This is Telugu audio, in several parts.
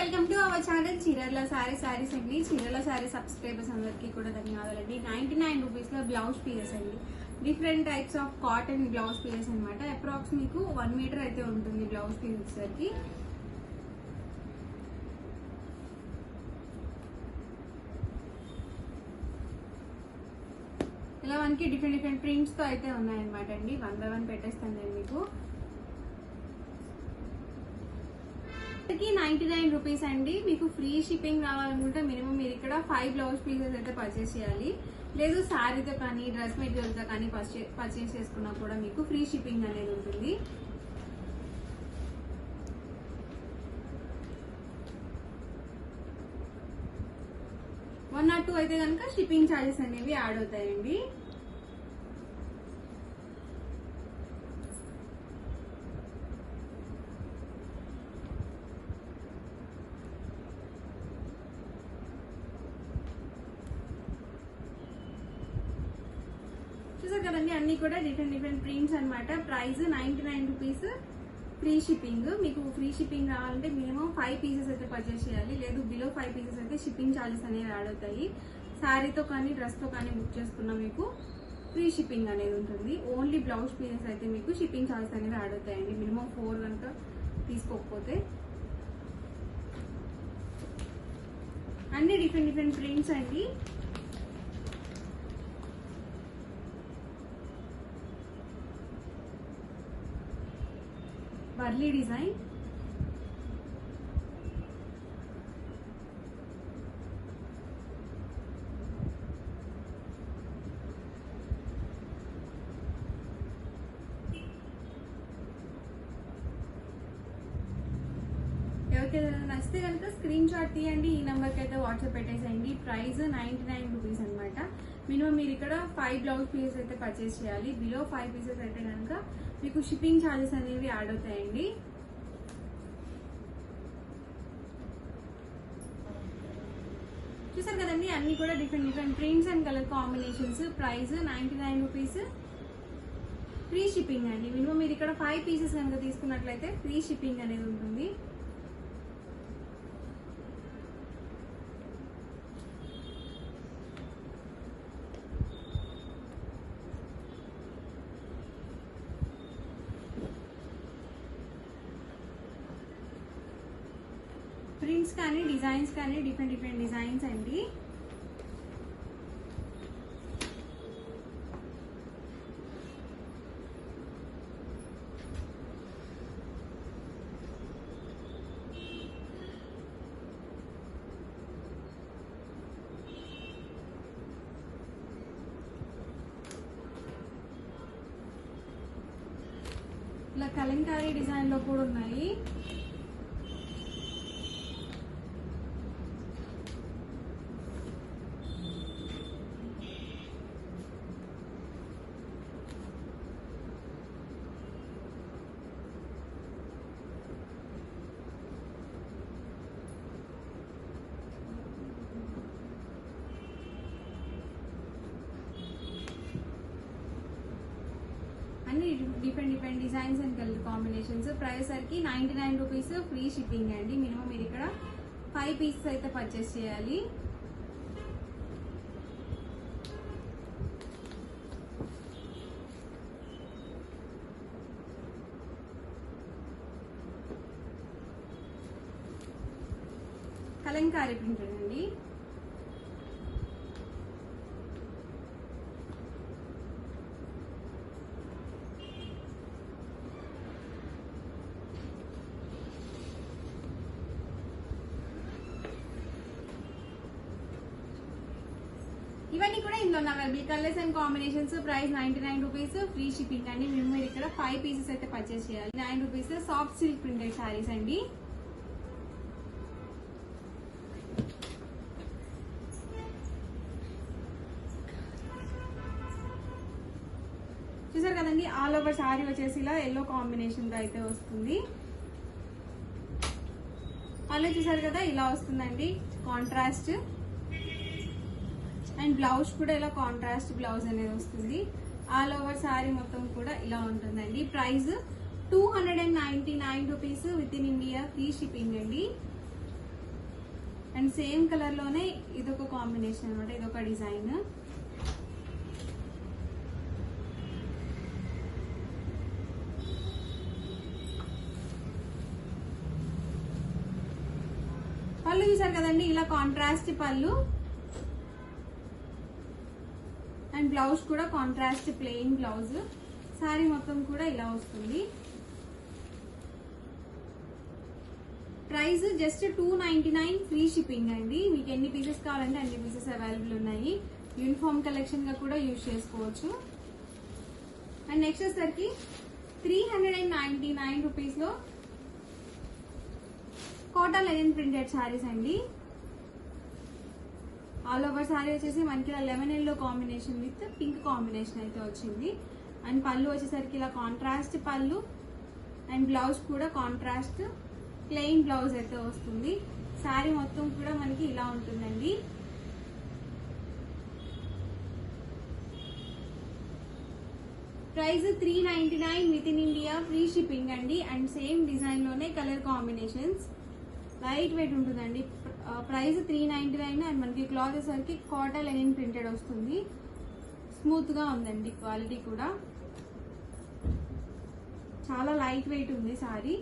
వెల్కమ్ టు అవర్ ఛానల్ చీరల సారీస్ అండి. చీరల సారీ సబ్స్క్రైబర్స్ అందరికీ కూడా ధన్యవాదాలండి. 99 రూపీస్ లో బ్లౌజ్ పీసెస్ అండి. Different types of cotton blouse pieces అనమాట. అప్రాక్స్ మీకు 1 మీటర్ అయితే ఉంటుంది బ్లౌజ్ పీస్ వచ్చేసరికి. ఇలా మనకి డిఫరెంట్ ప్రింట్స్ తో అయితే ఉన్నాయన్నమాట అండి. 1 by 1 పెట్టేస్తాను నేను మీకు. 99 రూపీస్ అండి. మీకు ఫ్రీ షిప్పింగ్ రావాలనుకుంటే మినిమం మీరు ఇక్కడ 5 బ్లౌజ్ పీసెస్ అయితే పర్చేస్ చేయాలి. లేదు శారీతో కానీ డ్రెస్ మెటీరియల్ తో కానీ పర్చేస్ చేసుకున్నా కూడా మీకు ఫ్రీ షిప్పింగ్ అనేది ఉంటుంది. వన్ ఆర్ 2 అయితే కనుక షిప్పింగ్ ఛార్జెస్ అనేవి యాడ్ అవుతాయండి. చూసారు కదండి, అన్ని కూడా డిఫరెంట్ ప్రింట్స్ అనమాట. Price 99 rupees, free shipping. మీకు ఫ్రీ షిప్పింగ్ రావాలంటే మినిమం 5 పీసెస్ అయితే పర్చేస్ చేయాలి. లేదు బిలో 5 పీసెస్ అయితే షిప్పింగ్ ఛార్జెస్ అనేవి యాడ్ అవుతాయి. శారీతో కానీ డ్రెస్ తో కానీ బుక్ చేసుకున్నా మీకు ఫ్రీ షిప్పింగ్ అనేది ఉంటుంది. ఓన్లీ బ్లౌజ్ పీసెస్ అయితే మీకు షిప్పింగ్ ఛార్జెస్ అనేవి యాడ్ అవుతాయండి, మినిమం 4 కనుక తీసుకోకపోతే. అన్ని డిఫరెంట్ ప్రింట్స్ అండి. వర్లీ డిజైన్, ఎవరికైనా నచ్చితే కనుక స్క్రీన్ షాట్ తీయండి, ఈ నెంబర్ కి అయితే వాట్సాప్ పెట్టేసేయండి. ప్రైస్ 99 రూపీస్ అనమాట. మినిమం మీరు ఇక్కడ 5 బ్లౌజ్ పీసెస్ అయితే పర్చేస్ చేయాలి. బిలో 5 పీసెస్ అయితే కనుక మీకు షిప్పింగ్ ఛార్జెస్ అనేవి యాడ్ అవుతాయండి. చూసారు కదండి, అన్ని కూడా different prints and colour combinations. Price 99 rupees, free shipping అండి. మినిమం మీరు ఇక్కడ 5 పీసెస్ కనుక తీసుకున్నట్లయితే ఫ్రీ షిప్పింగ్ అనేది ఉంటుంది. ప్రింట్స్ కానీ డిజైన్స్ కానీ డిఫరెంట్ డిజైన్స్ అండి. ఇలా కలంకారీ డిజైన్ లో కూడా ఉన్నాయి. అన్ని different designs and colour combinations. Price సరికి 99 రూపీస్, ఫ్రీ షిప్పింగ్ అండి. మినిమం మీరు ఇక్కడ 5 పీసెస్ అయితే పర్చేస్ చేయాలి. కలంకారీ ప్రింట్ అండి. ఇవన్నీ కూడా ఇందులో available colours and combinations. Price 99 rupees, free shipping అండి. మేము మీరు ఇక్కడ 5 పీసెస్ అయితే పర్చేస్ చేయాలి. 9 rupees soft silk printed saris అండి. చూసారు కదండి, ఆల్ ఓవర్ శారీ వచ్చేసి ఇలా ఎల్లో కాంబినేషన్ తో అయితే వస్తుంది. అలా చూసారు కదా, ఇలా వస్తుందండి కాంట్రాస్ట్. అండ్ బ్లౌజ్ కూడా ఇలా కాంట్రాస్ట్ బ్లౌజ్ అనేది వస్తుంది. ఆల్ ఓవర్ సారీ మొత్తం కూడా ఇలా ఉంటుందండి. Price 299 rupees with in India, free shipping అండి. అండ్ సేమ్ కలర్ లోనే ఇదొక కాంబినేషన్ అనమాట, ఇదొక డిజైన్. పళ్ళు చూసారు కదండి, ఇలా కాంట్రాస్ట్ పళ్ళు అండ్ బ్లౌజ్ కూడా కాంట్రాస్ట్ ప్లెయిన్ బ్లౌజ్. శారీ మొత్తం కూడా ఇలా వస్తుంది. ప్రైస్ జస్ట్ 299 ఫ్రీ షిప్పింగ్ అండి. మీకు ఎన్ని పీసెస్ కావాలంటే అన్ని పీసెస్ అవైలబుల్ ఉన్నాయి. యూనిఫామ్ కలెక్షన్ గా కూడా యూజ్ చేసుకోవచ్చు. అండ్ నెక్స్ట్ వచ్చేసరికి 399 రూపీస్ లో కోటా లెనిన్ ప్రింటెడ్ శారీస్ అండి. ఆల్ ఓవర్ శారీ వచ్చేసి మనకి ఇలా lemon yellow combination with pink combination అయితే వచ్చింది. అండ్ పళ్ళు వచ్చేసరికి ఇలా కాంట్రాస్ట్ పళ్ళు అండ్ బ్లౌజ్ కూడా కాంట్రాస్ట్ ప్లెయిన్ బ్లౌజ్ అయితే వస్తుంది. శారీ మొత్తం కూడా మనకి ఇలా ఉంటుందండి. Price 399 with in India free shipping అండి. అండ్ సేమ్ డిజైన్ లోనే కలర్ కాంబినేషన్స్, లైట్ వెయిట్ ఉంటుందండి. ప్రైస్ 399 అండ్ మనకి క్లాత్ వచ్చేసరికి కాటన్ లెనిన్ ప్రింటెడ్ వస్తుంది. స్మూత్ గా ఉందండి, క్వాలిటీ కూడా చాలా లైట్ వెయిట్ ఉంది సారీ.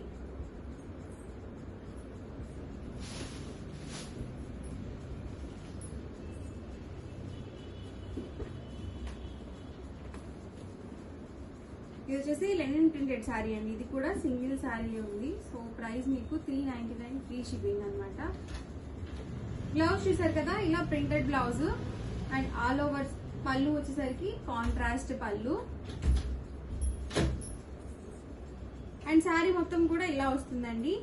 ఇది వచ్చేసి లెనిన్ ప్రింటెడ్ శారీ అండి. ఇది కూడా సింగిల్ శారీ ఉంది. సో ప్రైస్ మీకు 399 ఫ్రీ షిప్పింగ్ అనమాట. బ్లౌజ్ చూసారు కదా, ఇలా printed blouse and all over పళ్ళు వచ్చేసరికి కాంట్రాస్ట్ పళ్ళు అండ్ శారీ మొత్తం కూడా ఇలా వస్తుందండి.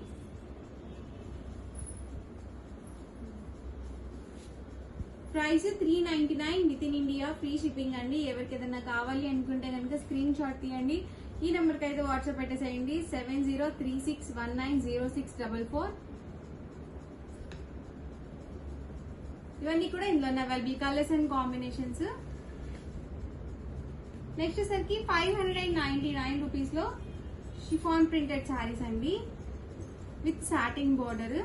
Price 399 with in India free shipping అండి. ఎవరికి ఏదైనా కావాలి అనుకుంటే కనుక స్క్రీన్ షాట్ తీయండి. ఈ నెంబర్కి అయితే వాట్సాప్ పెట్టేసేయండి 7036190644. ఇవన్నీ కూడా ఇందులో available colours and combinations. Next వచ్చేసరికి 599 రూపీస్ లో షిఫాన్ ప్రింటెడ్ శారీస్ అండి విత్ సాటిన్ బోర్డర్.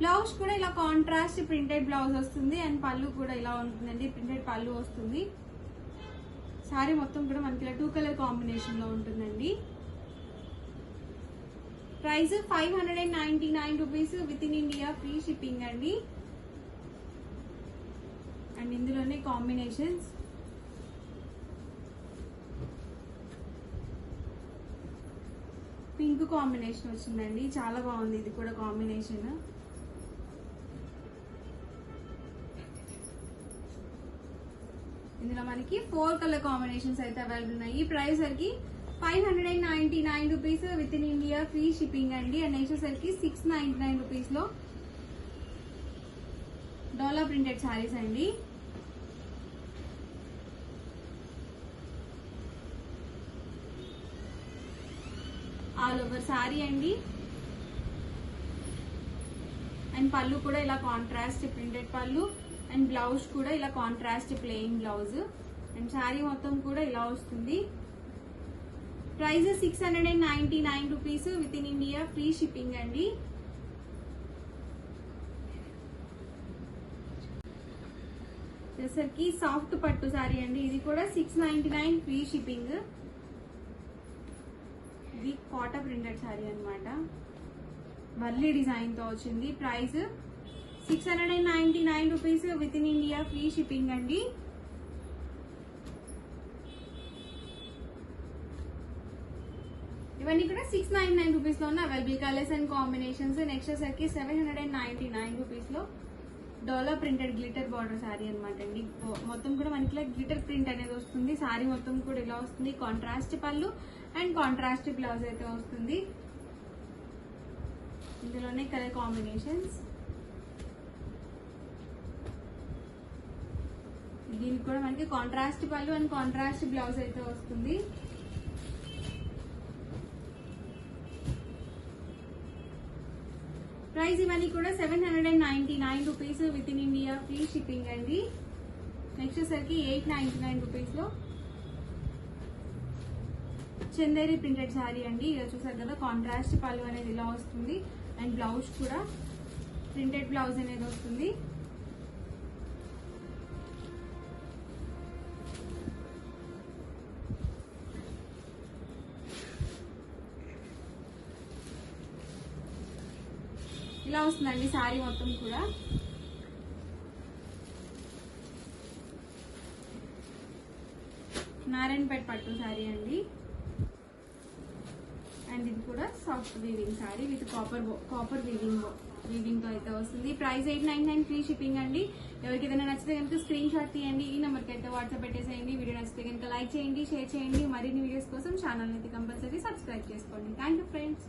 బ్లౌజ్ కూడా ఇలా కాంట్రాస్ట్ ప్రింటెడ్ బ్లౌజ్ వస్తుంది అండ్ పళ్ళు కూడా ఇలా ఉంటుందండి, ప్రింటెడ్ పళ్ళు వస్తుంది. శారీ మొత్తం కూడా మనకి ఇలా 2 కలర్ కాంబినేషన్ లో ఉంటుందండి. Price 599 rupees with in India free shipping అండి. అండ్ ఇందులోనే కాంబినేషన్స్ పింక్ కాంబినేషన్ వచ్చిందండి, చాలా బాగుంది ఇది కూడా కాంబినేషన్. ఇందులో మనకి 4 కలర్ కాంబినేషన్స్ అయితే అవైలబుల్ ఉన్నాయి. ఈ ప్రైస్ సరికి 599 rupees with in India free shipping అండి. అండ్ నెక్స్ట్ సరికి 699 రూపీస్ లో డోలా ప్రింటెడ్ శారీస్ అండి. ఆల్ ఓవర్ శారీ అండి. అండ్ పళ్ళు కూడా ఇలా కాంట్రాస్ట్ ప్రింటెడ్ పళ్ళు అండ్ బ్లౌజ్ కూడా ఇలా contrast plain blouse and sari మొత్తం కూడా ఇలా వస్తుంది. Price 699 rupees with in India free shipping అండి. వచ్చేసరికి సాఫ్ట్ పట్టు శారీ అండి. ఇది కూడా 699 ఫ్రీ షిప్పింగ్. ఇది కోటా ప్రింటెడ్ శారీ అన్నమాట, వర్లీ డిజైన్ తో వచ్చింది. Price 699 rupees with in India free shipping అండి. ఇవన్నీ కూడా 699 రూపీస్ లో ఉన్న available colours and combinations. Next వచ్చేసరికి 799 రూపీస్ లో డోలా ప్రింటెడ్ గ్లిటర్ బార్డర్ శారీ అనమాట అండి. మొత్తం కూడా మనకి గ్లిటర్ ప్రింట్ అనేది వస్తుంది. శారీ మొత్తం కూడా ఇలా వస్తుంది. కాంట్రాస్ట్ పళ్ళు అండ్ కాంట్రాస్ట్ బ్లౌజ్ అయితే వస్తుంది. ఇందులోనే కలర్ కాంబినేషన్స్. దీనికి కూడా మనకి కాంట్రాస్ట్ పళ్ళు అండ్ కాంట్రాస్ట్ బ్లౌజ్ అయితే వస్తుంది. ప్రైస్ ఇవన్నీ కూడా 799 rupees with in India free shipping అండి. నెక్స్ట్ వచ్చేసరికి 899 రూపీస్ లో చందేరి ప్రింటెడ్ శారీ అండి. ఇలా చూసారు కదా, కాంట్రాస్ట్ పళ్ళు అనేది ఇలా వస్తుంది అండ్ బ్లౌజ్ కూడా ప్రింటెడ్ బ్లౌజ్ అనేది వస్తుంది. ఇలా వస్తుందండి శారీ మొత్తం కూడా. నారాయణపేట పట్టు శారీ అండి. అండ్ ఇది కూడా soft weaving sari with copper weaving తో అయితే వస్తుంది. ప్రైస్ 899 ఫ్రీ షిప్పింగ్ అండి. ఎవరికి ఏదైనా నచ్చితే కనుక స్క్రీన్ షాట్ తీయండి, ఈ నెంబర్కి అయితే వాట్సాప్ పెట్టేసేయండి. వీడియో నచ్చితే కనుక లైక్ చేయండి, షేర్ చేయండి. మరిన్ని వీడియోస్ కోసం ఛానల్ అయితే కంపల్సరీ సబ్స్క్రైబ్ చేసుకోండి. Thank you friends.